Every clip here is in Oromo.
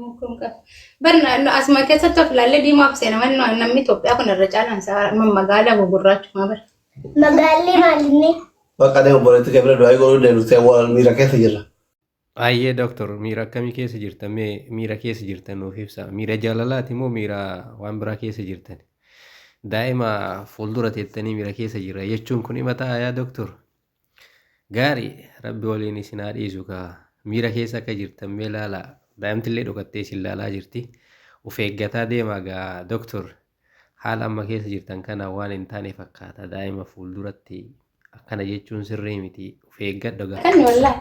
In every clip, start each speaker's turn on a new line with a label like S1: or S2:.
S1: ممكن كده بن اسمع كيسة تفلالي دي ما بسينا من نمي توبيا كنا الرجال انسا من مقالة وقرات ما بر
S2: مقالة مالني
S3: بقى ده بولت كبر دعاء يقولون ده نسي أول ميرا كيس جرا
S4: Aye doctor mira kami keessa jirtan mee mira keessa jirtan nuuf ibsa mira jaalalaati moo mira waan biraa keessa jirtan daa'ima fuuldura teettanii mira keessa jira jechuun kun hima ta'a yaa doctor gaarii rabbi waliin isin haa dhiisu kaa mira keessa akka jirtan mee laala daa'imtillee dhokattee isin laalaa jirti of eeggataa deemaa gaa doctor haala amma keessa jirtan kana waan hin taane fakkaata daa'ima fuulduratti akkana jechuun sirrii miti of eeggadhu gaa.
S1: كان والله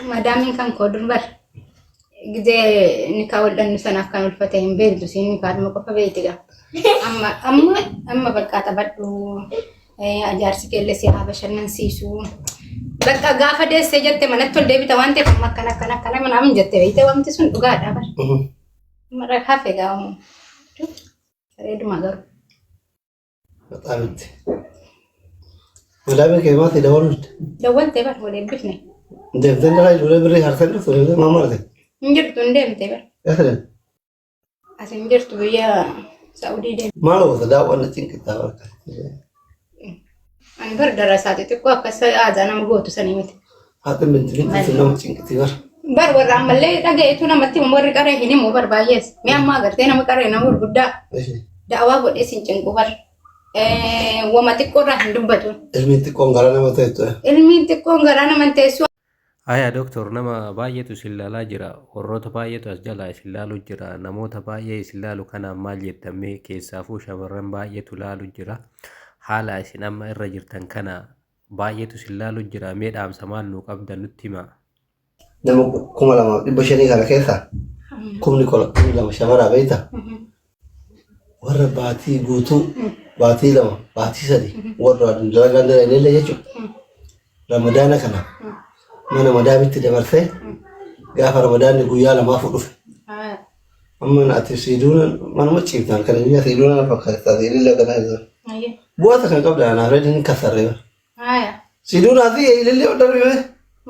S1: ما دامين كان كودر بر جدي نكاول لأنه سنة كانوا الفتاين بيت دوسين نكاد مقفى بيتجا أما بقى تبدو أجار سكيل سيها بشر ننسيسو بقى قافة ده سجت من التول ده بتوانت كم كنا من عم جت بيته وام تسون أقعد أبر مرة خافة قام ريد ما قر
S3: بتعمد ولا بك ما تدورت
S1: دولت بر ولا بيتني
S3: ده بدنا نقول ولا بري هرسل ولا ما مرت
S1: نجرت ندم تبر
S3: أهلا
S1: عشان نجرت ويا سعودي ده
S3: ما له صدق ولا تينك تاورك
S1: أنا بر دراساتي تقوى كسر أنا مقوت سنيمت
S3: هذا من تبين تسلم تينك تيور
S1: بر ور عمل لي رجعت هنا متى ممر كاره هني مو بر بايس مي أما قرتنا مكاره نمر بدا دعوة بود إسين جنكو بر وما تكون راح ندبتون
S3: المين تكون قرانا ما تيتو
S1: المين تكون قرانا من تسوى
S4: Aya doctor nama baay'eetu silaalaa jira warroota baay'eetu as jalaa silaalu jira namoota baay'ee silaalu kana maal jettamee keessaafuu shamarran baay'eetu laalu jira haala isin amma irra jirtan kana baay'eetu silaalu jira mee dhaamsa maal nuu qabda nutti hima.
S3: Nama kuma lama dhibba shanii kana keessa kumni lama shamaraa beekta warra baatii guutuu baatii lama baatii sadi warra dalagaan dalagneellee jechuudha ramadaana kana mana madaamitti dabarsee gaafa ramadaanni guyyaa lamaaf dhufe amma ati siiduuna manuma ciibtaan kana biyya siiduuna fakkaata ililla kana bu'aata kan qabda anaaf reedin kasarree siiduunaa fi ilillee darbe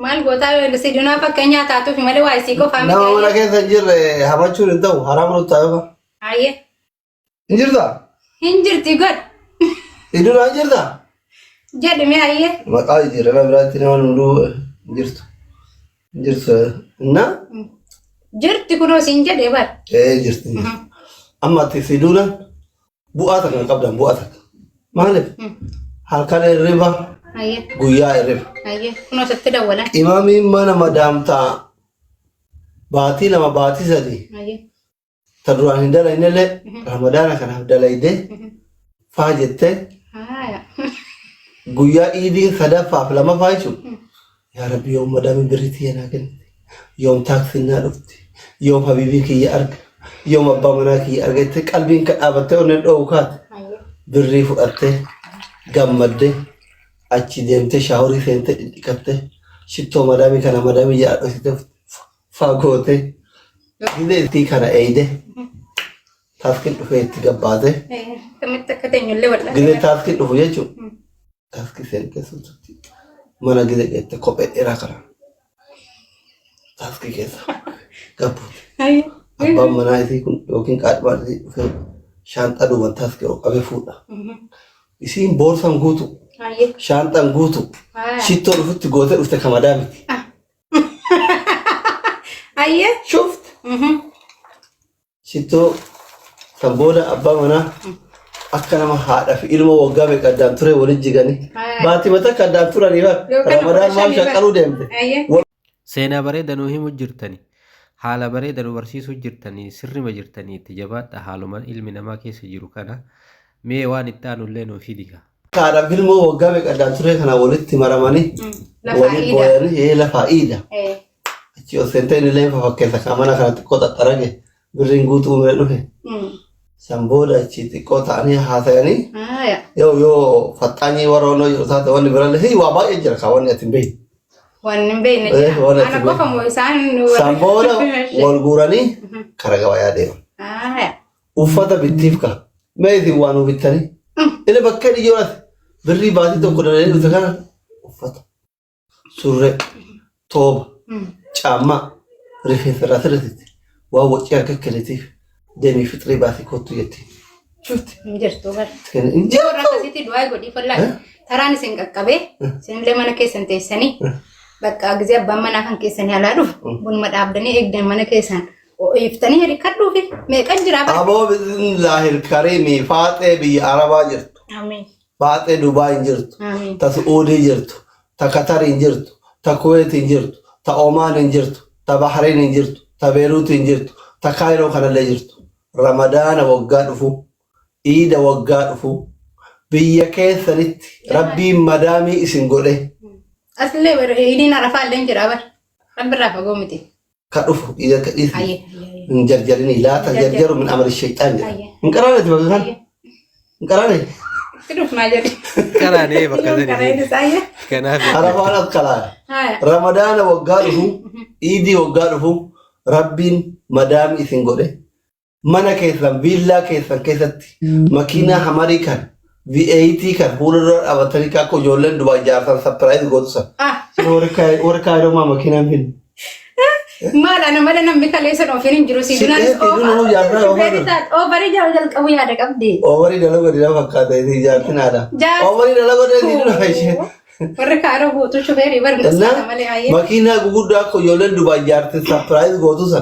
S1: maal gootaa siiduunaa fakkeenyaa taatuuf malee waa isii qofaa miti
S3: nama mana keessa hin jirre hamachuun hin ta'u haraama nutti taa'uufa
S1: ayyee
S3: hin jirtaa
S1: hin jirti god
S3: siiduunaa hin jirtaa
S1: jedhame ayyee
S3: maqaa jijjiirama biraatti nama nunduu jirtu na
S1: jirti kunoo siin jedhee bar
S3: jirti amma ati siiduuna bu'aata kan qabdan bu'aata maaliif halkan irriba
S1: ayyee
S3: guyyaa irriba
S1: ayyee kunoo sitti dawwalan
S3: imaamiin mana madaamtaa baatii lama baatii sadi
S1: ayyee
S3: ta duraan hin dalaynellee ramadaana kanaaf dalayde faa jettee guyyaa iidii sadaffaaf lama faa jechuudha yaa rabbi yoom madaamiin birriitti yanaa kennite yoom taaksinnaa dhufti yoom habiibii kiyya arga yoom abbaa manaa kiyya argatte qalbiin ka dhaabattee onneen dhoowwu kaate birrii fudhattee gammaddee achi deemtee shaaworii seentee dhidhiqattee shittoo madaamii kana madaamii jedha faagootee gidee itti kana eeyde taaskiin dhufee itti gabbaatee
S1: kamitti akka teenyullee wal'aa
S3: gidee taaskiin dhufu jechuun taaskii seentee suututti mana gidee geette kophee dheeraa kana taaskii keessa gabbuute abbaan manaa isii kun yookiin qaadhibaan isii dhufee shaanxaa duuban taaskii qabee fuudha isiin boorsan guutu shaanxaan guutu shittoo dhufutti gootee dhufte kamadaa miti
S1: ayyee
S3: shuft shittoo kan booda abbaa manaa akka nama haadha fi ilma waggaa meeqa addaan ture waliin jiganii baatii mata akka addaan turanii ramadaan maal shaqqaluu deemte.
S4: Seenaa bareeda nuu himuu jirtani haala bareeda nu barsiisuu jirtanii sirrima jirtanii itti jabaadha haaluma ilmi namaa keessa jiru kana mee waan itti aanullee nuu fidiga.
S3: Haadha fi ilma waggaa meeqa addaan ture kana walitti maramanii waliin booyanii lafaa iida. Achi ol seentee inni leenfa fakkeessa kan mana kana xiqqoo xaxxarage birriin guutuu umree dhufe. San booda achi xiqqoo ta'anii haasa'anii yoo faxxaanii warra onoo jiru taate wanni birallee waa baay'ee jira kan wanni ati hin beekne.
S1: Wanni hin beekne ana qofa moo isaan
S3: san booda wal guuranii kara gabayaa deeman. Uffata bittiif ka mee isin waan bittanii inni bakkee dhiyyoonati birrii baatii tokko dalee dhufte kana uffata surree tooba caammaa rifeensa irraa sirreessite ووجهك كلتيف دمي فطري باتي كوتو يتي شفت
S1: Injirtu bar.
S3: كان
S1: Warra
S3: انجا
S1: akkasitti du'aa godhii fallaa. Taraan isin qaqqabee isinillee mana keessan teessanii bakka gisee abbaan manaa kan keessanii alaa dhufu bunuma dhaabdanii eegdan mana keessan iftanii hirkadhuufi meeqan jiraa bara.
S3: ابو باذن الله الكريم فاطمه بي عربا جرت
S1: Amiin.
S3: فاطمه دبي جرت
S1: Amiin.
S3: تا سعودي جرت تا قطر جرت تا كويت جرت تا عمان جرت تا بحرين جرت تا بيروت جرت تا كايرو كان جرت رمضان وقا دفو عيد وقا دفو بيا كيسنت ربي مدامي اسن غوري
S1: Asillee bara hidhiin arafaa illee jiraa bara. Rabbi irraa fagoo miti.
S3: كدفو اذا كديس
S1: Ayyee.
S3: نجرجرني لا تجرجروا من امر الشيطان انقرانت بقى انقرانت
S1: Itti dhufnaa jedhi.
S4: Kanaanee bakka
S1: Kana
S4: sanii
S1: inni saayya.
S4: kanaaf
S3: عرفانات كلا
S1: Haya.
S3: رمضان وقاله ايدي وقاله ربين مدام اسن غوري مانا كيسان فيلا كيسان كيستي ماكينة حماري كان V80 kan hurur abatani ka ko jolen dubai jarsan surprise godsa
S1: Ah.
S3: orka roma makinan fin
S1: Maal ana mala namni kaleessan ofiin hin jiru
S3: Si dunu jaarraa ofaadha.
S1: Oofarii jalqabu yaada qabdi.
S3: Overii dalago dira fakkaata isi jaartin ada
S1: Jaar-
S3: overii dalago dira dinu faishe
S1: Warri kaaroo guutuu shufeerii barnootaa malee ayyee.
S3: makina guguddaa ko jolen dubai jartin surprise godsa